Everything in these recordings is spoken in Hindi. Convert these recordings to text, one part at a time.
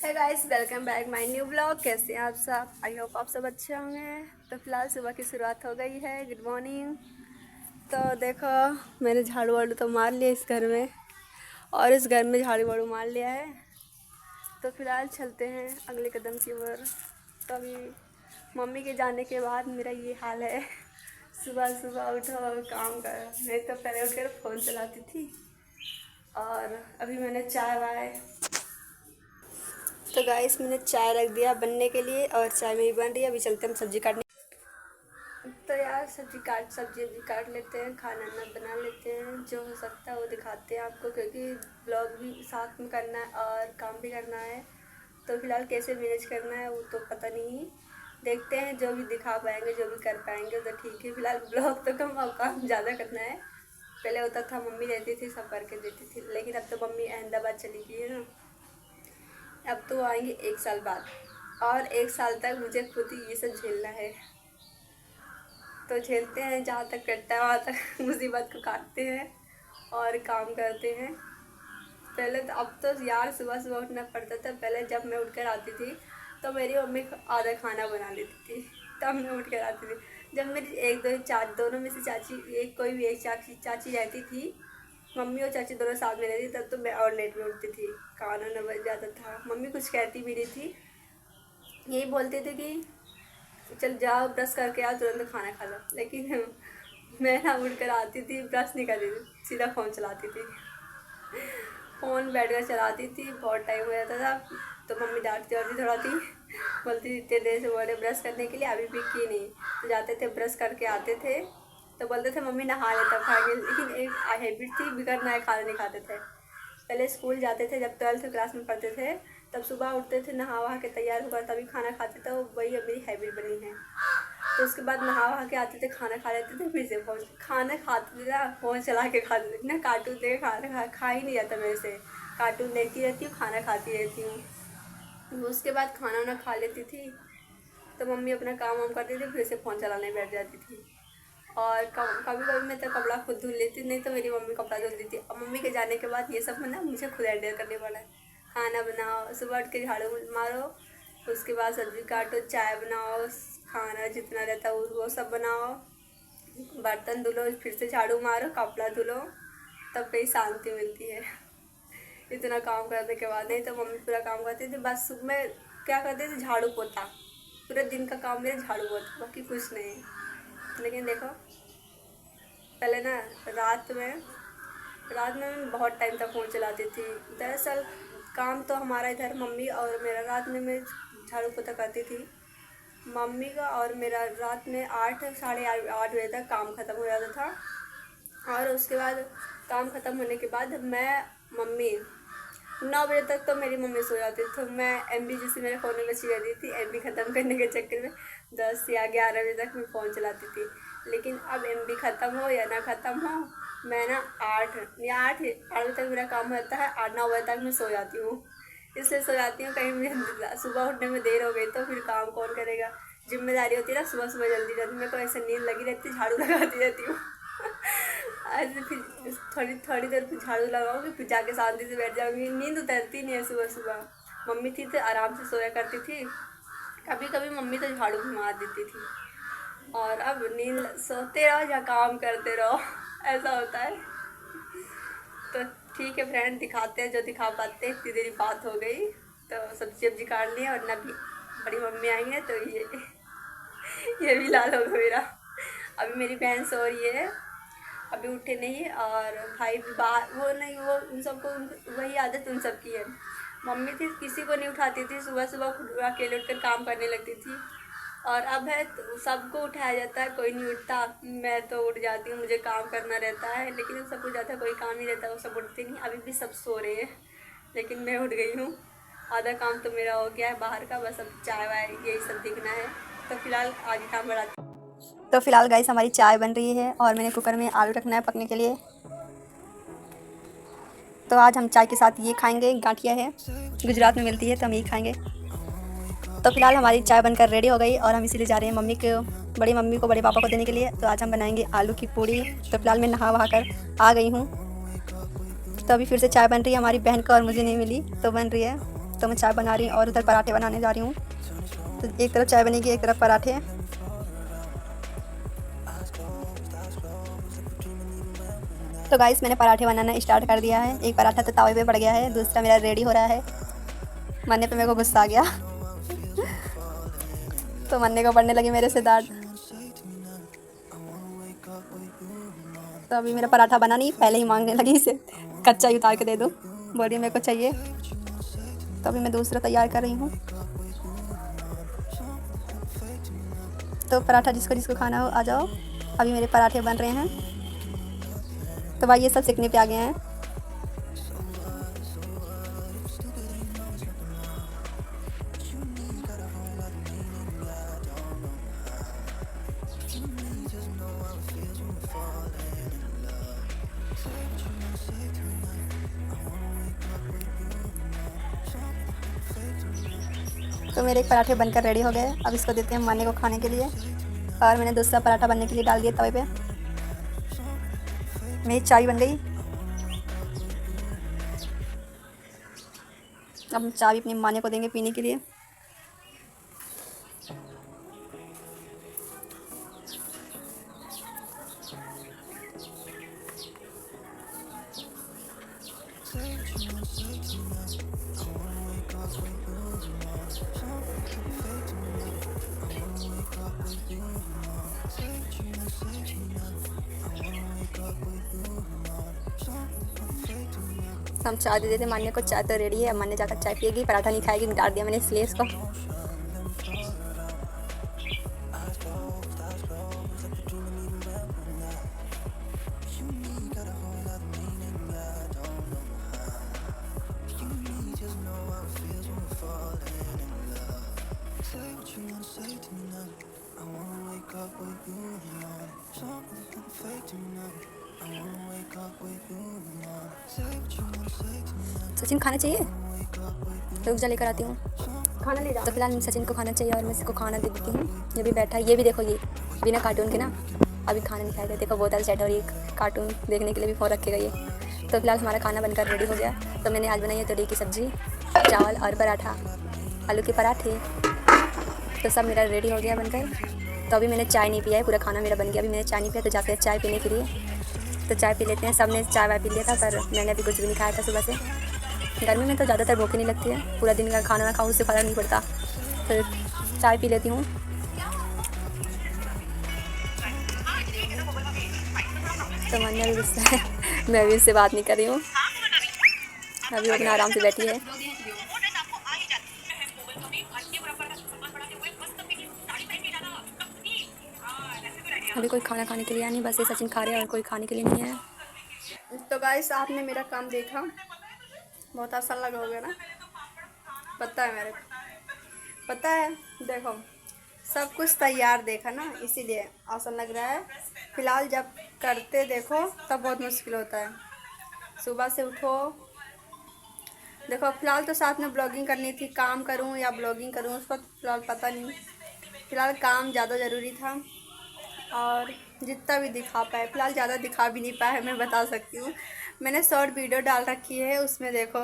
है guys, welcome back my new blog. कैसे हैं आप सब? आई होप आप सब अच्छे होंगे। तो फिलहाल सुबह की शुरुआत हो गई है। Good morning. तो देखो, मैंने झाड़ू वाड़ू तो मार लिया इस घर में, और इस घर में झाड़ू वाड़ू मार लिया है। तो फिलहाल चलते हैं अगले कदम की ओर। तो अभी मम्मी के जाने के बाद मेरा ये हाल है। सुबह सुबह उठो और काम करो। नहीं तो पहले उठकर फ़ोन चलाती थी, और अभी मैंने चाय वाय। तो गाइस, मैंने चाय रख दिया बनने के लिए, और चाय मेरी बन रही है। अभी चलते हैं हम सब्जी काटने। तो यार सब्जी काट लेते हैं, खाना ना बना लेते हैं। जो हो सकता है वो दिखाते हैं आपको, क्योंकि ब्लॉग भी साथ में करना है और काम भी करना है। तो फिलहाल कैसे मैनेज करना है वो तो पता नहीं, देखते हैं। जो भी दिखा पाएंगे, जो भी कर पाएंगे तो ठीक है। फिलहाल ब्लॉग तो कम और काम ज़्यादा करना है। पहले होता था मम्मी रहती थी, सब करके देती थी, लेकिन अब तो मम्मी अहमदाबाद चली गई है ना। अब तो आएंगे 1 साल बाद, और 1 साल तक मुझे खुद ही ये सब झेलना है। तो झेलते हैं, जहाँ तक कटता है वहाँ तक मुसीबत को काटते हैं और काम करते हैं। पहले तो, अब तो यार सुबह सुबह उठना पड़ता था। पहले जब मैं उठकर आती थी तो मेरी मम्मी आधा खाना बना लेती थी, तब मैं उठ कर आती थी। जब मेरी एक दो चार दोनों में से चाची, एक कोई भी एक चाची रहती थी, मम्मी और चाची दोनों साथ में रहती, तब तो मैं और लेट में उठती थी। खाना न बच जाता था। मम्मी कुछ कहती भी नहीं थी, यही बोलते थे कि चल जाओ ब्रश करके आओ, तुरंत खाना खा लो। लेकिन मैं ना उठ कर आती थी, ब्रश नहीं करती थी, सीधा फ़ोन चलाती थी। फ़ोन बैठ कर चलाती थी, बहुत टाइम हो जाता था। तो मम्मी डांटती और थोड़ा थी, बोलती थी इतने देर से बोले ब्रश करने के लिए, अभी भी की नहीं। तो जाते थे, ब्रश करके आते थे, तो बोलते थे मम्मी नहा ले तब खाएंगे। लेकिन एक हैबिट थी, बिगड़ नहाए खाना नहीं खाते थे। पहले स्कूल जाते थे, जब 12th क्लास में पढ़ते थे, तब सुबह उठते थे, नहा वहा के तैयार होकर तभी खाना खाते थे। वही अब मेरी हैबिट बनी है। तो उसके बाद नहा वहा के आते थे, खाना खा लेते थे, फिर से फ़ोन खाना खाते थे ना, फ़ोन चला के खाते थे ना। कार्टून देख खाना खा ही नहीं जाता मेरे से। कार्टून देखती रहती हूँ, खाना खाती रहती हूँ। उसके बाद खाना वाना खा लेती थी, तो मम्मी अपना काम वाम करती थी, फिर से फ़ोन चलाने बैठ जाती थी। और कभी कभी मैं तो कपड़ा खुद धुल लेती, नहीं तो मेरी मम्मी कपड़ा धुल देती। और मम्मी के जाने के बाद ये सब ना मुझे खुद हैंडल करने पड़ा है। खाना बनाओ, सुबह उठ के झाड़ू मारो, उसके बाद सब्ज़ी काटो, चाय बनाओ, खाना जितना रहता है वो सब बनाओ, बर्तन धुलो, फिर से झाड़ू मारो, कपड़ा धुलो, तब कहीं शांति मिलती है। इतना काम करने के बाद। नहीं तो मम्मी पूरा काम करती थी, बस मैं क्या करती थी, झाड़ू पोता। पूरे दिन का काम मेरा झाड़ू पोता, बाकी कुछ नहीं। लेकिन देखो, पहले ना रात में मैं बहुत टाइम तक फ़ोन चलाती थी। दरअसल काम तो हमारा इधर मम्मी और मेरा, रात में मैं झाड़ू पोछा करती थी। मम्मी का और मेरा रात में 8 साढ़े 8 बजे तक काम ख़त्म हो जाता था। और उसके बाद काम ख़त्म होने के बाद मम्मी 9 बजे तक तो मेरी मम्मी सो जाती थी। तो मैं MB जिससे मेरे फ़ोन में बची रहती थी, MB ख़त्म करने के चक्कर में 10 या 11 बजे तक मैं फ़ोन चलाती थी। लेकिन अब MB ख़त्म हो या ना ख़त्म हो, मैं ना 8 बजे तक मेरा काम होता है, 8-9 बजे तक मैं सो जाती हूँ। इसलिए सो जाती हूँ, कहीं मुझे सुबह उठने में देर हो गई तो फिर काम कौन करेगा। जिम्मेदारी होती है ना, सुबह सुबह जल्दी जल्दी मेरे को ऐसे नींद लगी रहती, झाड़ू लगाती रहती हूँ। ऐसे फिर थोड़ी देर फिर झाड़ू लगाऊंगी, फिर जाके शांति से बैठ जाऊंगी। नींद उतरती नहीं है सुबह सुबह। मम्मी थी तो आराम से सोया करती थी, कभी कभी मम्मी तो झाड़ू भी मार देती थी। और अब नींद, सोते रहो या काम करते रहो, ऐसा होता है। तो ठीक है फ्रेंड, दिखाते हैं जो दिखा पाते हैं। इतनी देरी बात हो गई, तो सब्जी काट ली, और ना भी बड़ी मम्मी आई है, तो ये भी लाल हो गया मेरा। अभी मेरी बहन सो रही है, अभी उठे नहीं। और भाई भी बाहर, वो नहीं, वो उन सबको वही आदत उन सब की है। मम्मी थी किसी को नहीं उठाती थी, सुबह सुबह खुद अकेले उठकर काम करने लगती थी। और अब है तो सबको उठाया जाता है, कोई नहीं उठता। मैं तो उठ जाती हूँ, मुझे काम करना रहता है। लेकिन सबको ज़्यादा कोई काम नहीं रहता, वो सब उठते नहीं। अभी भी सब सो रहे हैं, लेकिन मैं उठ गई हूँ। आधा काम तो मेरा हो गया है बाहर का, बस अब चाय वाय यही सब दिखना है। तो फिलहाल आगे काम बढ़ाती हूँ। तो फिलहाल गाइस, हमारी चाय बन रही है, और मैंने कुकर में आलू रखना है पकने के लिए। तो आज हम चाय के साथ ये खाएंगे, गांठिया है, गुजरात में मिलती है, तो हम यही खाएंगे। तो फिलहाल हमारी चाय बनकर रेडी हो गई, और हम इसीलिए जा रहे हैं बड़ी मम्मी को, बड़े पापा को देने के लिए। तो आज हम बनाएंगे आलू की पूड़ी। तो फिलहाल मैं नहा वहा कर आ गई हूँ। तो अभी फिर से चाय बन रही है, हमारी बहन को और मुझे नहीं मिली, तो बन रही है। तो मैं चाय बना रही हूँ और उधर पराठे बनाने जा रही हूँ। तो एक तरफ चाय बनेगी, एक तरफ पराठे। तो गाइस मैंने पराठे बनाना स्टार्ट कर दिया है। एक पराठा तो तवे पे पड़ गया है, दूसरा मेरा रेडी हो रहा है। मन्ने पे मेरे को गुस्सा आ गया तो मन्ने को पड़ने लगी मेरे से डांट। तो अभी मेरा पराठा बना नहीं, पहले ही मांगने लगी इसे कच्चा ही उतार के दे दो, बोल रही मेरे को चाहिए। तो अभी मैं दूसरा तैयार कर रही हूँ। तो पराठा जिसको जिसको खाना हो आ जाओ। अभी मेरे पराठे बन रहे हैं। तो भाई ये सब सीखने पे आ गए हैं। तो मेरे एक पराठे बनकर रेडी हो गए। अब इसको देते हैं मन्ने को खाने के लिए। और मैंने दूसरा पराठा बनने के लिए डाल दिया तवे पे। मेरी चाय बन गई। अब हम चाय अपनी माने को देंगे पीने के लिए। हम चाय दे देते मान्य को। चाय तो रेडी है, मान्य जाकर चाय पिएगी, पराठा नहीं खाएगी, डाल दिया मैंने इसलिए इसको। सचिन खाना चाहिए, रुक जा लेकर आती हूँ। खाना ले जाओ। तो फिलहाल सचिन को खाना चाहिए और मैं इसको खाना दे देती हूँ। ये भी बैठा है, ये भी देखो, ये बिना कार्टून के ना अभी खाना नहीं खाएगा। देखो बोतल सेट और एक कार्टून देखने के लिए भी फ़ोन रखेगा ये। तो फिलहाल हमारा खाना बनकर रेडी हो गया। तो मैंने आज बनाई है तोरई की सब्ज़ी, चावल और पराठा, आलू के पराठे। तो सब मेरा रेडी हो गया बनकर। तो अभी मैंने चाय नहीं पिया है, पूरा खाना मेरा बन गया। अभी मैंने चाय नहीं पिया, तो जाते हैं चाय पीने के लिए। तो चाय पी लेते हैं। सब ने चाय वाय पी लिया था, पर मैंने अभी कुछ भी नहीं खाया था सुबह से। गर्मी में तो ज़्यादातर भूख नहीं लगती है, पूरा दिन का खाना ना खाऊँ उससे फ़र्क नहीं पड़ता। तो चाय पी लेती हूँ। तो मन भी गुस्सा है, मैं भी उससे बात नहीं कर रही हूँ। अभी अपना आराम से बैठी है। अभी कोई खाना खाने के लिए नहीं, बस ये सचिन खा रहे हैं और कोई खाने के लिए नहीं है। तो गाइस आपने मेरा काम देखा, बहुत आसान लगा होगा ना? पता है मेरे को, पता है। देखो सब कुछ तैयार देखा ना, इसीलिए आसान लग रहा है। फिलहाल जब करते देखो तब बहुत मुश्किल होता है। सुबह से उठो, देखो फिलहाल तो साथ में ब्लॉगिंग करनी थी, काम करूं या ब्लॉगिंग करूं उसको फिलहाल पता नहीं। फिलहाल काम ज़्यादा ज़रूरी था और जितना भी दिखा पाए, फिलहाल ज़्यादा दिखा भी नहीं पाया, मैं बता सकती हूँ। मैंने शॉर्ट वीडियो डाल रखी है, उसमें देखो।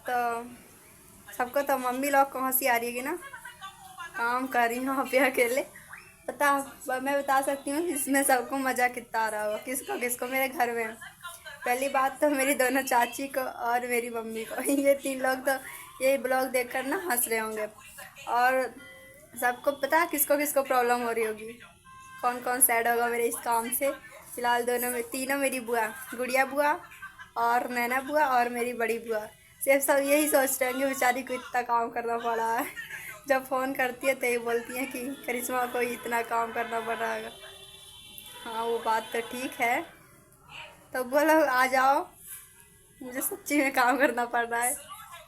तो सबको तो मम्मी लोग को हंसी आ रही है ना, काम कर रही हूँ वहाँ पे अकेले। मैं बता सकती हूँ इसमें सबको मज़ा कितना आ रहा होगा, किसको किसको मेरे घर में। पहली बात तो मेरी दोनों चाची को और मेरी मम्मी को, ये तीन लोग तो यही ब्लॉग देखकर ना हंस रहे होंगे। और सबको पता है किसको किसको प्रॉब्लम हो रही होगी, कौन कौन सैड होगा मेरे इस काम से। फिलहाल दोनों में तीनों मेरी बुआ, गुड़िया बुआ और नैना बुआ और मेरी बड़ी बुआ, सिर्फ सब यही सोच रहे होंगे बेचारी को इतना काम करना पड़ा है। जब फ़ोन करती है तो ये बोलती हैं कि करिश्मा को इतना काम करना पड़ रहा है। हाँ वो बात तो ठीक है। तो बोलो आ जाओ, मुझे सच्ची में काम करना पड़ रहा है।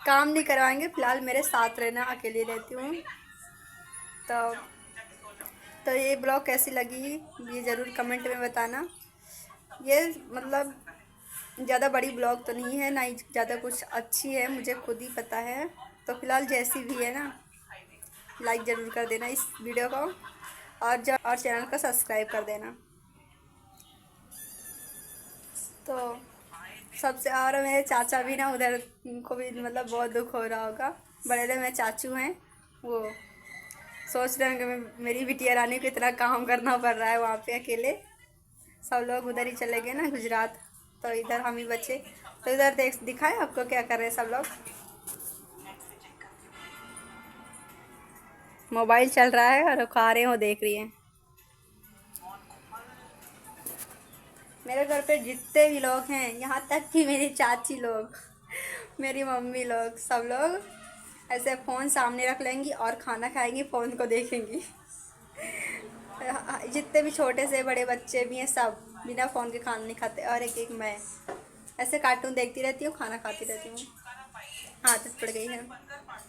काम नहीं करवाएंगे, फ़िलहाल मेरे साथ रहना, अकेली रहती हूँ। तो ये ब्लॉग कैसी लगी ये ज़रूर कमेंट में बताना। ये मतलब ज़्यादा बड़ी ब्लॉग तो नहीं है, ना ही ज़्यादा कुछ अच्छी है, मुझे खुद ही पता है। तो फिलहाल जैसी भी है ना, लाइक ज़रूर कर देना इस वीडियो को और चैनल को सब्सक्राइब कर देना। तो सबसे, और मेरे चाचा भी ना उधर, उनको भी मतलब बहुत दुख हो रहा होगा। बड़े वाले मेरे चाचू हैं, वो सोच रहे होंगे मेरी बिटिया रानी को इतना काम करना पड़ रहा है वहाँ पे अकेले। सब लोग उधर ही चले गए ना गुजरात, तो इधर हम ही बचे। तो इधर दिखाए आपको क्या कर रहे हैं सब लोग। मोबाइल चल रहा है और खा रहे हो, देख रही हैं। मेरे घर पे जितने भी लोग हैं, यहाँ तक कि मेरी चाची लोग, मेरी मम्मी लोग, सब लोग ऐसे फ़ोन सामने रख लेंगी और खाना खाएंगी, फ़ोन को देखेंगी। जितने भी छोटे से बड़े बच्चे भी हैं, सब बिना फ़ोन के खाना नहीं खाते। और एक एक मैं ऐसे कार्टून देखती रहती हूँ, खाना खाती रहती हूँ। आदत पड़ गई है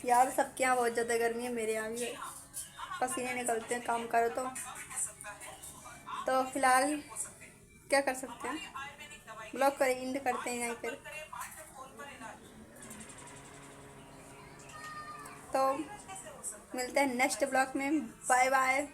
यार। सबके यहाँ बहुत ज़्यादा गर्मी है, मेरे यहाँ भी है। पसीने निकलते हैं काम करो तो फिलहाल क्या कर सकते हैं, ब्लॉग कर एंड करते हैं यहीं पर। तो मिलते हैं नेक्स्ट ब्लॉग में। Bye bye.